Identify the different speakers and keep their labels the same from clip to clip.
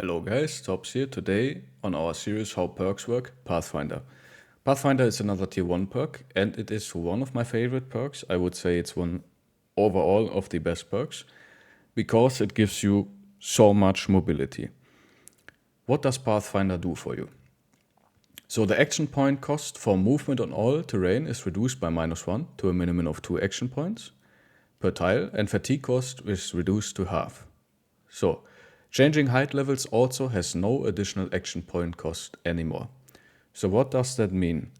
Speaker 1: Hello guys, Tops here. Today on our series How Perks Work, Pathfinder. Pathfinder is another tier 1 perk and it is one of my favorite perks. I would say it's one overall of the best perks because it gives you so much mobility. What does Pathfinder do for you? So the action point cost for movement on all terrain is reduced by -1 to a minimum of 2 action points per tile, and fatigue cost is reduced to half. So changing height levels also has no additional action point cost anymore. So what does that mean?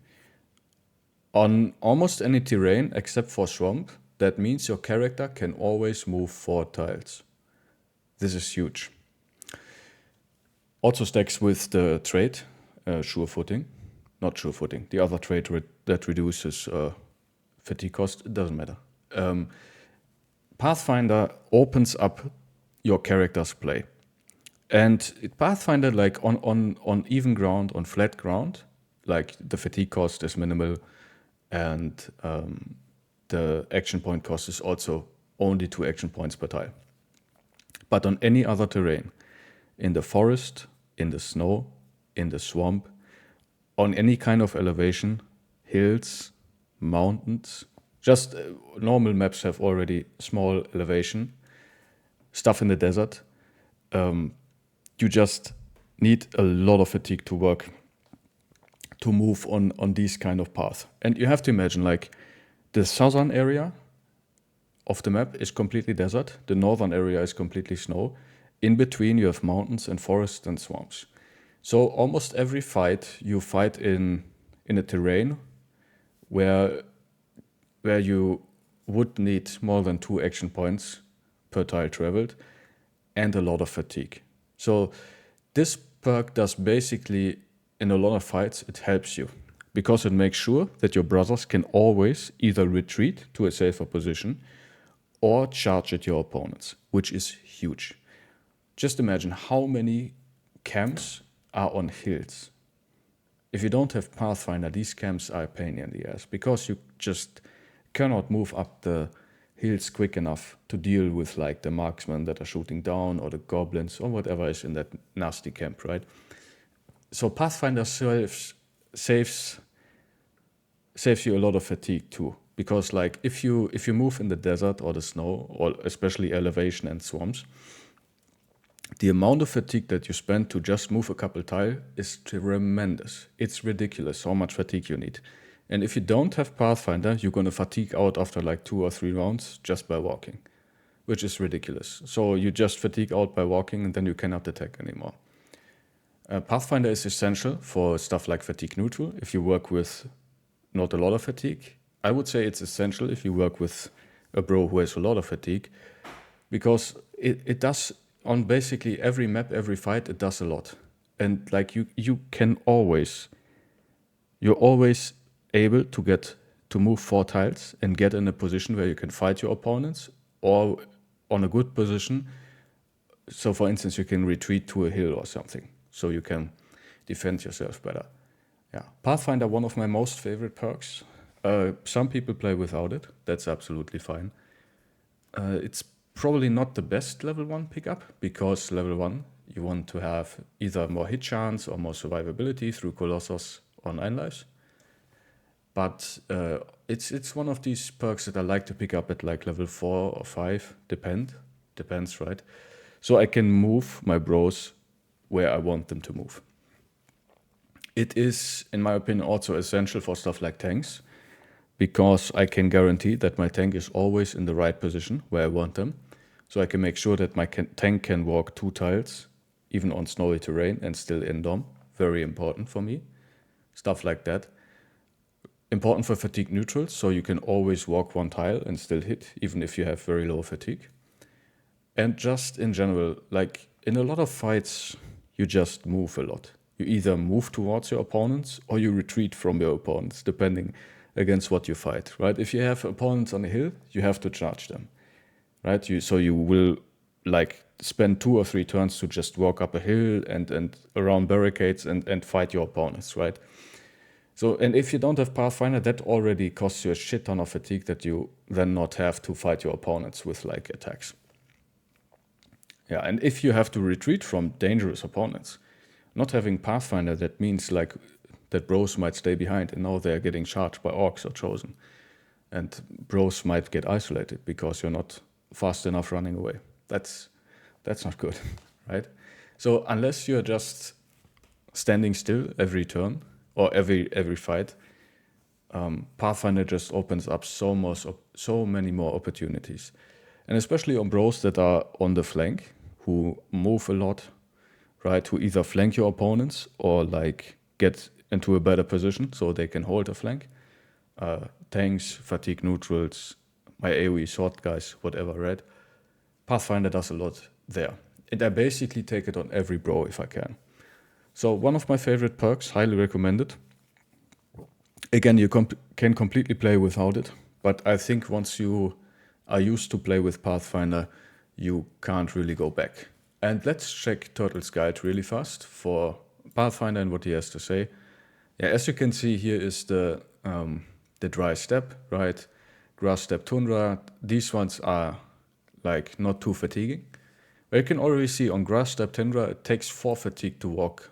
Speaker 1: On almost any terrain except for swamp, that means your character can always move 4 tiles. This is huge. Also stacks with the trait, sure footing. Not sure footing, the other trait that reduces fatigue cost, it doesn't matter. Pathfinder opens up your character's play. And Pathfinder, like on even ground, on flat ground, like the fatigue cost is minimal and the action point cost is also only 2 action points per tile. But on any other terrain, in the forest, in the snow, in the swamp, on any kind of elevation, hills, mountains, just normal maps have already small elevation, stuff in the desert, you just need a lot of fatigue to work, to move on these kind of paths. And you have to imagine, like, the southern area of the map is completely desert. The northern area is completely snow. In between, you have mountains and forests and swamps. So almost every fight you fight in a terrain where you would need more than 2 action points per tile traveled and a lot of fatigue. So this perk does basically, in a lot of fights, it helps you because it makes sure that your brothers can always either retreat to a safer position or charge at your opponents, which is huge. Just imagine how many camps are on hills. If you don't have Pathfinder, these camps are a pain in the ass because you just cannot move up the hills quick enough to deal with like the marksmen that are shooting down or the goblins or whatever is in that nasty camp, right? So Pathfinder saves you a lot of fatigue too, because like if you move in the desert or the snow or especially elevation and swamps, the amount of fatigue that you spend to just move a couple tile is tremendous. It's ridiculous how much fatigue you need. And if you don't have Pathfinder, you're going to fatigue out after like 2 or 3 rounds just by walking, which is ridiculous. So you just fatigue out by walking and then you cannot attack anymore. Pathfinder is essential for stuff like fatigue neutral. If you work with not a lot of fatigue, I would say it's essential if you work with a bro who has a lot of fatigue, because it does on basically every map, every fight, it does a lot. And like you're always able to move 4 tiles and get in a position where you can fight your opponents or on a good position. So for instance, you can retreat to a hill or something so you can defend yourself better. Yeah, Pathfinder, one of my most favorite perks. Some people play without it. That's absolutely fine. It's probably not the best level 1 pickup because level 1 you want to have either more hit chance or more survivability through Colossus or 9 lives. But it's one of these perks that I like to pick up at like level 4 or 5, depends, right? So I can move my bros where I want them to move. It is, in my opinion, also essential for stuff like tanks, because I can guarantee that my tank is always in the right position where I want them. So I can make sure that my tank can walk 2 tiles, even on snowy terrain, and still in dom. Very important for me. Stuff like that. Important for fatigue neutral, so you can always walk 1 tile and still hit, even if you have very low fatigue. And just in general, like in a lot of fights, you just move a lot. You either move towards your opponents or you retreat from your opponents, depending against what you fight, right? If you have opponents on a hill, you have to charge them, right? So you will like spend 2 or 3 turns to just walk up a hill and around barricades and fight your opponents, right? So, and if you don't have Pathfinder, that already costs you a shit ton of fatigue that you then not have to fight your opponents with like attacks. Yeah, and if you have to retreat from dangerous opponents, not having Pathfinder, that means like that bros might stay behind and now they're getting charged by orcs or chosen. And bros might get isolated because you're not fast enough running away. That's not good, right? So unless you're just standing still every turn or every fight, Pathfinder just opens up so many more opportunities. And especially on bros that are on the flank, who move a lot, right? Who either flank your opponents or like get into a better position so they can hold a flank. Tanks, fatigue neutrals, my AoE sword guys, whatever, right? Pathfinder does a lot there. And I basically take it on every bro if I can. So one of my favorite perks, highly recommended. Again, you can completely play without it, but I think once you are used to play with Pathfinder, you can't really go back. And let's check Turtle's guide really fast for Pathfinder and what he has to say. Yeah, as you can see, here is the dry steppe, right? Grass steppe tundra. These ones are like not too fatiguing. But you can already see on grass steppe tundra, it takes 4 fatigue to walk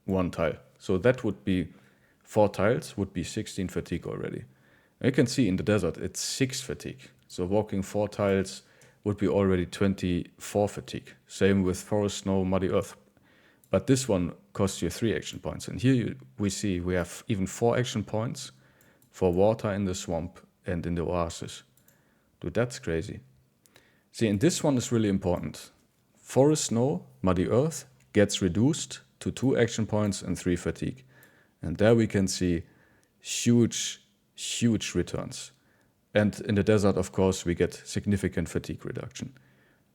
Speaker 1: 1 tile. So that would be 4 tiles, would be 16 fatigue already. And you can see in the desert, it's 6 fatigue. So walking 4 tiles would be already 24 fatigue. Same with forest, snow, muddy earth. But this one costs you 3 action points. And here we see we have even 4 action points for water in the swamp and in the oasis. Dude, that's crazy. See, and this one is really important. Forest, snow, muddy earth gets reduced to 2 action points and 3 fatigue. And there we can see huge returns. And in the desert, of course, we get significant fatigue reduction.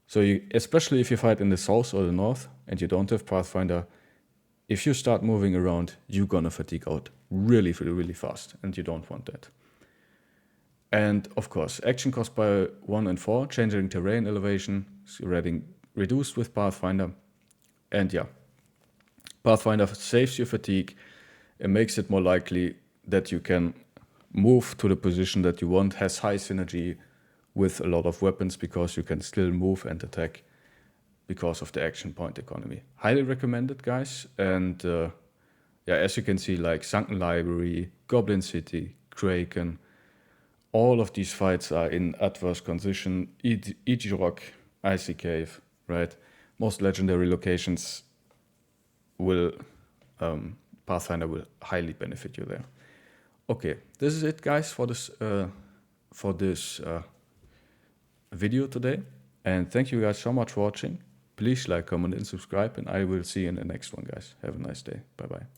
Speaker 1: So especially if you fight in the south or the north and you don't have Pathfinder, if you start moving around, you're gonna fatigue out really fast, and you don't want that. And of course, action cost by 1 and 4, changing terrain elevation, reduced with Pathfinder. And yeah, Pathfinder saves your fatigue. It makes it more likely that you can move to the position that you want, has high synergy with a lot of weapons because you can still move and attack because of the action point economy. Highly recommended, guys. And yeah, as you can see, like Sunken Library, Goblin City, Kraken, all of these fights are in adverse condition. E.G. Rock, Icy Cave, right? Most legendary locations will, Pathfinder will highly benefit you there. Okay, this is it, guys, for this video today. And thank you guys so much for watching. Please like, comment, and subscribe, and I will see you in the next one, guys. Have a nice day. Bye-bye.